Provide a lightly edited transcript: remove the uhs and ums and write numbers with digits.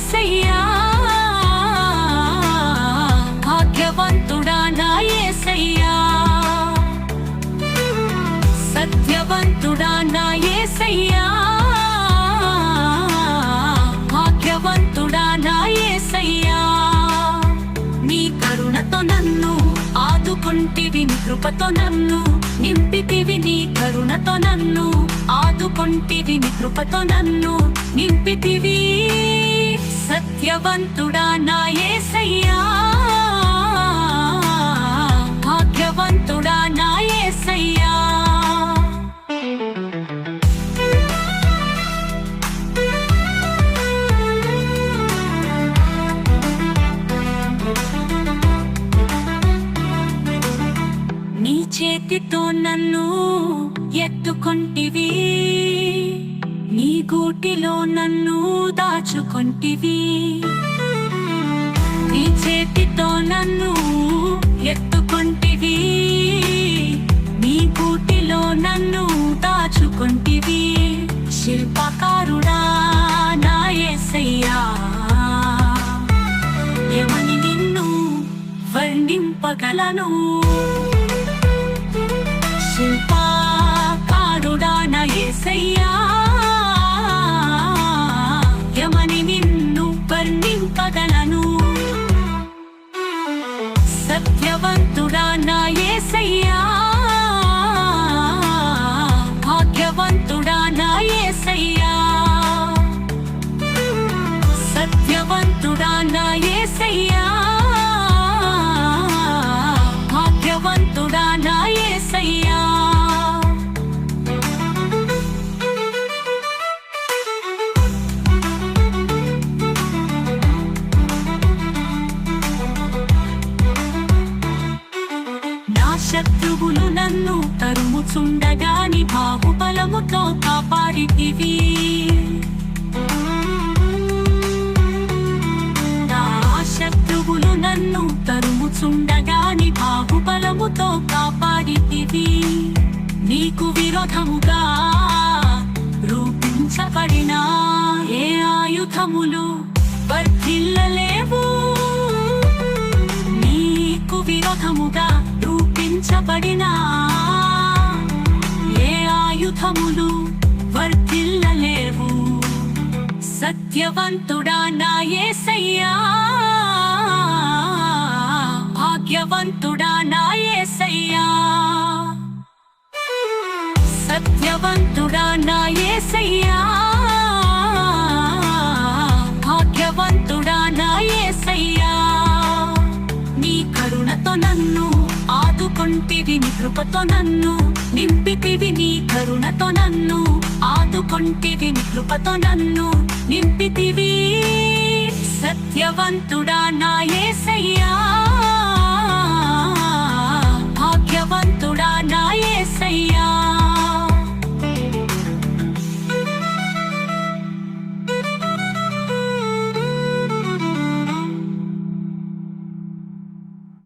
యేసయ్యా, భాగ్యవంతుడా నా యేసయ్యా, సత్యవంతుడా నా యేసయ్యా, భాగ్యవంతుడా నా యేసయ్యా. నీ కరుణతో నన్ను ఆదుకొంటివి, నీ కృపతో నన్ను నింపితివి. నీ కరుణతో నన్ను ఆదుకొంటివి, నీ కృపతో నన్ను నింపితివి. సత్యవంతుడా నా యేసయ్యా, భాగ్యవంతుడా నా యేసయ్యా. నీ చేతితో నన్ను ఎత్తుకొంటివి, నీ గూటిలో నన్ను దాచుకొంటివి. నీ చేతితో నన్ను ఎత్తుకొంటివి, నీ గూటిలో నన్ను దాచుకొంటివి. శిల్పకారుడా నా యేసయ్యా, ఏమని నిన్ను వర్ణింపగలను. శిల్పకారుడా నా యేసయ్యా, ఏమని నిన్ను వర్ణింపగలను. సత్యవంతుడా నా యేసయ్యా, భాగ్యవంతుడా నా యేసయ్యా, సత్యవంతుడా నా యేసయ్యా, భాగ్యవంతుడా నా యేసయ్యా. శత్రువులు నన్ను తరుముచుండగా నీ బాహుబలముతో కాపాడితివి. నా శత్రువులు నన్ను తరుముచుండగా నీ బాహుబలముతో కాపాడితివి. నీకు విరోధముగా రూపించబడిన ఏ ఆయుధములు వర్ధిల్లలేవు. నీకు విరోధముగా రూపించబడిన ఏ ఆయుధములు వర్ధిల్లలేవు. సత్యవంతుడా నా యేసయ్యా, భాగ్యవంతుడా నా యేసయ్యా, సత్యవంతుడా నా యేసయ్యా, భాగ్యవంతుడా నా యేసయ్యా. నీ కరుణతో నన్ను ఆదుకొంటివి, నీ కృపతో నన్ను నింపితివి. నీ కరుణతో నన్ను ఆదుకొంటివి, నీ కృపతో నన్ను నింపితివి. సత్యవంతుడా నా యేసయ్యా,